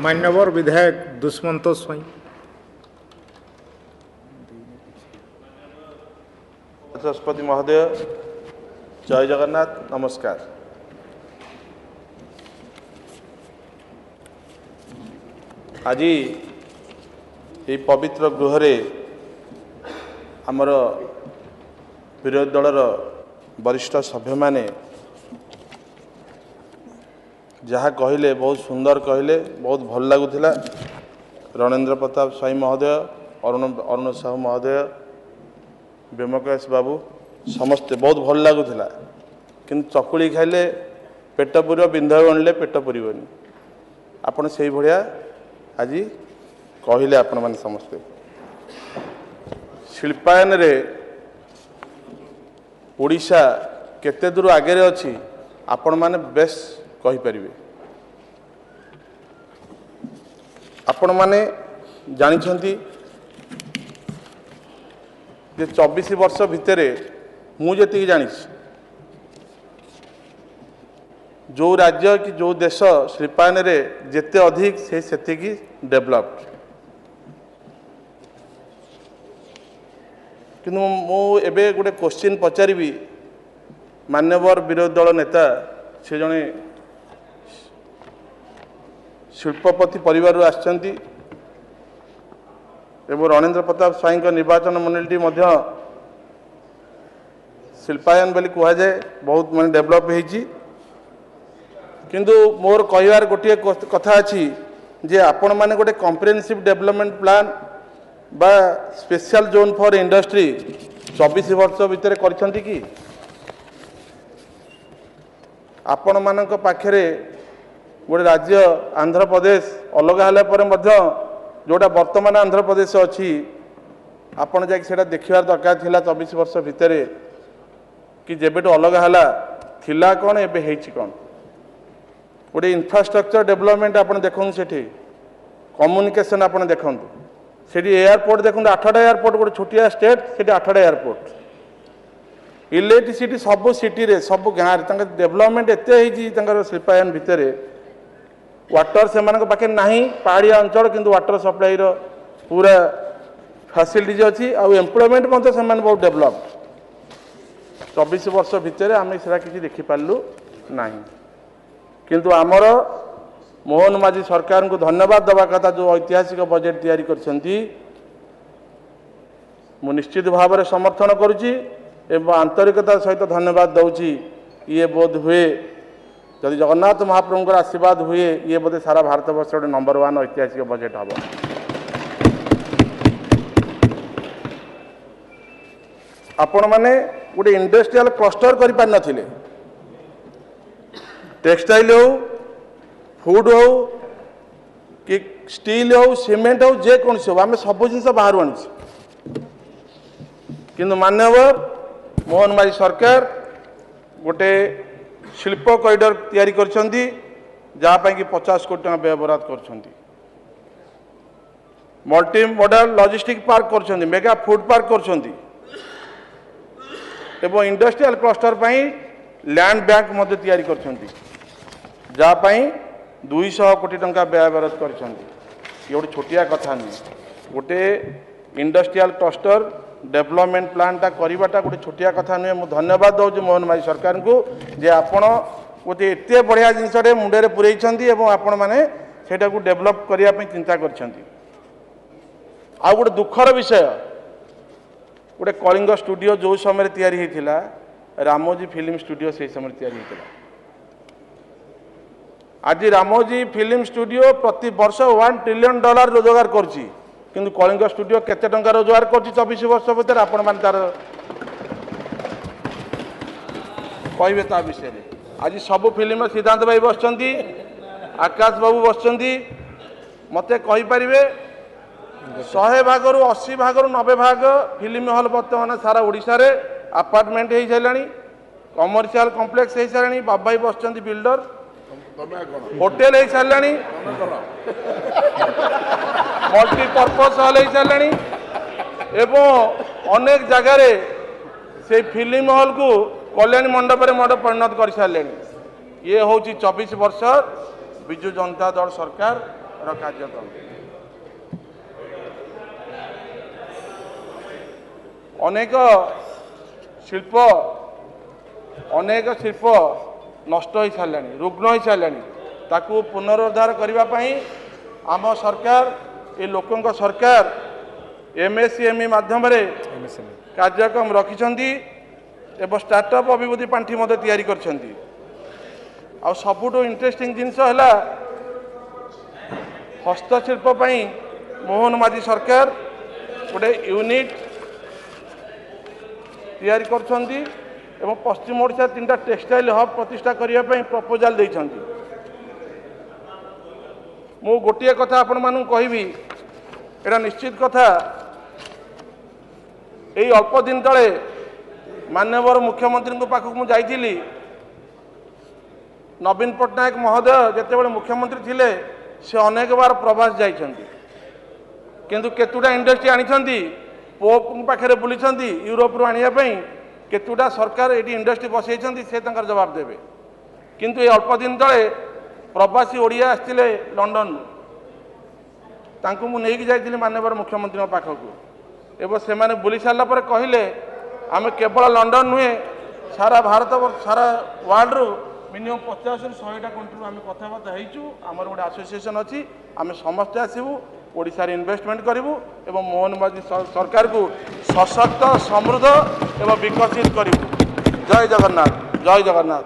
मान्यवर विधायक दुष्मंत स्वाई। राष्ट्रपति महोदय, जय जगन्नाथ, नमस्कार। आज ये पवित्र गृह आमर विरोधी दलर वरिष्ठ सभ्य माने जहाँ कहले बहुत सुंदर कहले, बहुत भल लगुला। रणेंद्र प्रताप स्वाई महोदय, अरुण साहू महोदय, व्योमकेश बाबू समस्ते बहुत भल लगुला। किंतु चकुली खाइले पेट पुर, बिंधा गणिले पेट पुरनी। आपण से भाया आज कहले आपण मैंने समस्ते शिल्पायन रे ओडिशा केते दूर आगे अच्छी आपण मैंने बेस कहीपर। आपण मैंने जानी जे 24 वर्ष भितर मुझे जानी जो राज्य कि जो देश शिल्पायन रे जेते अधिक से डेवलप्ड। किंतु मु एबे गोटे क्वेश्चन पचारि मान्यवर विरोधी दल नेता से जड़े शिल्पपति परिवार आसचंती एवं रणेंद्र प्रताप स्वाई निर्वाचन मंडली शिल्पायन बोली कहुए बहुत माने डेवलप होती। किंतु मोर कहबार गोटे कथा अच्छी जे आपण माने गोटे कम्प्रिहेंसिव डेवलपमेंट प्लान बा स्पेशल जोन फॉर इंडस्ट्री 24 वर्ष भितर करछंती कि आपण मानक पाखरे गोटे राज्य आंध्र प्रदेश अलग होला परे मध्य जोटा वर्तमान आंध्र प्रदेश अच्छी आपण जाके सेटा देखिबार दरकार थिला 24 वर्ष भितर कि जेबेटो अलग होला थिला कोन एबे हेछि कोन। गोटे इंफ्रास्ट्रक्चर डेवलपमेंट आपण देखु सेठी कम्युनिकेशन आपण देखु सेठी एयरपोर्ट देखु 8टा एयरपोर्ट गोटे छोटिया स्टेट सेठी 8टा एयरपोर्ट इलेक्ट्रिसिटी सब सिटी रे सब गाँव रे डेवलपमेंट एते हेछि शिल्पायन भितर वाटर से पाखे नहीं पहाड़िया अंचल किंतु वाटर सप्लाई रो पूरा फैसिलिटीज अच्छी आउ एम्प्लॉयमेंट से बहुत डेवलप्ड। 24 वर्ष भितर आम से किसी देखिपारू ना किंतु आमर मोहन माझी सरकार को धन्यवाद दवा कथा जो ऐतिहासिक बजेट तैयारी करछंती मु निश्चित भाव में समर्थन करुच्ची एवं आंतरिकता सहित धन्यवाद दौची। ये बोध हुए यदि जगन्नाथ महाप्रभु आशीर्वाद हुए ये बोधे सारा भारत वर्ष गोटे नंबर 1 ऐतिहासिक बजेट हम। आपण मैंने गोटे इंडस्ट्रियल क्लस्टर कर पार नथिले। टेक्सटाइल हो, फूड हो कि स्टील हो, सीमेंट हो, जेकोसी हो आम सब जिन बाहर आनी किंतु मान्यवर मोहन माझी सरकार गोटे शिल्प कॉरिडोर तैयारी करछंती जहाँ कि 50 कोटी टका व्यय बराद करछंती। मल्टी मॉडल लॉजिस्टिक पार्क करछंती, मेगा फूड पार्क करछंती एवं इंडस्ट्रियल क्लस्टर पई लैंड बैंक मध्य तैयारी करछंती जहाँ पई 200 कोटी टका व्यय बराद करछंती। ये गोटे छोटिया कथा नहीं। गोटे इंडस्ट्रियल क्लस्टर डेवलपमेंट प्लानटा करवाटा गोटे छोटिया कथा नुहे। मुझे धन्यवाद दूँ मोहन माझी सरकार को जे आपण गोटे एत बढ़िया जिनटे मुंडे पुरई आपण मैंने सेटा को डेवलप करने चिंता कर। गोटे दुखर विषय गोटे कलिंग स्टूडियो जो समय तैयारी होता रामोजी फिल्म स्टूडियो से समय तैयारी होता। आज रामोजी फिल्म स्टूडियो प्रति वर्ष $1 ट्रिलियन रोजगार करछि किंतु कलिंग स्टूडियो केते टंका रोजगार कर 24 वर्ष भर आपण मान तार कहे ता विषय में। आज सब फिल्म सिद्धांत भाई बसचंती, आकाश बाबू बसचंती मते कहि परिबे 100 भागरु 80 भागरु 90 भाग फिल्म हॉल वर्तमान सारा ओडिशा रे अपार्टमेंट हो साराणी, कमर्शियल कॉम्प्लेक्स हो साराणी, बाबाई बसचंती बिल्डर, होटेल हो साराणी, मल्टीपर्पज हॉल हो साराणी एवं अनेक जगार से फिल्म हॉल को कल्याणी मंडप परिणत कर सारे। ये हूँ 24 वर्ष विजु जनता दल सरकार କାର୍ଯ୍ୟକ୍ରम ଅନେକ ଶିଳ୍ପ ନଷ୍ଟ ହୋଇସାରିଲାଣି, ରୁଗ୍ଣ ହୋଇସାରିଲାଣି। ତାକୁ ପୁନରୁଦ୍ଧାର କରିବା ପାଇଁ ଆମ ସରକାର ଏ ଲୋକଙ୍କ ସରକାର MSME ମାଧ୍ୟମରେ କାର୍ଯ୍ୟକ୍ରମ ରଖିଛନ୍ତି ଏବଂ ଷ୍ଟାର୍ଟଅପ୍ ଅଭିବୃଦ୍ଧି ପାଣ୍ଠି ମଧ୍ୟ ତିଆରି କରିଛନ୍ତି। ଆଉ ସବୁଠୁ ଇଣ୍ଟରେଷ୍ଟିଂ ଜିନିଷ ହେଲା ହସ୍ତଶିଳ୍ପ ପାଇଁ ମୋହନ ମାଝୀ ସରକାର ଗୋଟେ ୟୁନିଟ୍ ତିଆରି କରୁଛନ୍ତି ଏବଂ ପଶ୍ଚିମ ଓଡ଼ିଶା 3ଟା ଟେକ୍ସଟାଇଲ ହବ୍ ପ୍ରତିଷ୍ଠା କରିବା ପାଇଁ ପ୍ରପୋଜାଲ ଦେଇଛନ୍ତି। ମୁଁ ଗୋଟିଏ କଥା ଆପଣମାନଙ୍କୁ କହିବି, ଏଇଟା ନିଶ୍ଚିତ କଥା, ଏଇ ଅଳ୍ପ ଦିନ ତଳେ ମାନ୍ୟବର ମୁଖ୍ୟମନ୍ତ୍ରୀଙ୍କ ପାଖକୁ ମୁଁ ଯାଇଥିଲି। ନବୀନ ପଟ୍ଟନାୟକ ମହୋଦୟ ଯେତେବେଳେ ମୁଖ୍ୟମନ୍ତ୍ରୀ ଥିଲେ ସେ ଅନେକ ବାର ପ୍ରବାସ ଯାଇଛନ୍ତି, କିନ୍ତୁ କେତୁଟା ଇଣ୍ଡଷ୍ଟ୍ରି ଆଣିଛନ୍ତି, ପୋପଙ୍କ ପାଖରେ ବୁଲିଛନ୍ତି ୟୁରୋପରୁ ଆଣିବା ପାଇଁ। କେତୁଟା ସରକାର ଏଠି ଇଣ୍ଡଷ୍ଟ୍ରି ବସାଇଛନ୍ତି ସେ ତାଙ୍କର ଜବାବ ଦେବେ। କିନ୍ତୁ ଏ ଅଳ୍ପ ଦିନ ତଳେ ପ୍ରବାସୀ ଓଡ଼ିଆ ଆସିଥିଲେ ଲଣ୍ଡନରୁ, ତାଙ୍କୁ ମୁଁ ନେଇକି ଯାଇଥିଲି ମାନ୍ୟବର ମୁଖ୍ୟମନ୍ତ୍ରୀଙ୍କ ପାଖକୁ ଏବଂ ସେମାନେ ବୁଲି ସାରିଲା ପରେ କହିଲେ ଆମେ କେବଳ ଲଣ୍ଡନ ନୁହେଁ ସାରା ଭାରତ ସାରା ୱାର୍ଲଡରୁ ମିନିମମ୍ 50ରୁ 100ଟା କଣ୍ଟ୍ରିରୁ ଆମେ କଥାବାର୍ତ୍ତା ହେଇଛୁ। ଆମର ଗୋଟେ ଆସୋସିଏସନ୍ ଅଛି, ଆମେ ସମସ୍ତେ ଆସିବୁ, ଓଡ଼ିଶାରେ ଇନଭେଷ୍ଟମେଣ୍ଟ କରିବୁ ଏବଂ ମୋହନ ମାଝୀ ସରକାରକୁ ସଶକ୍ତ, ସମୃଦ୍ଧ ଏବଂ ବିକଶିତ କରିବୁ। ଜୟ ଜଗନ୍ନାଥ, ଜୟ ଜଗନ୍ନାଥ।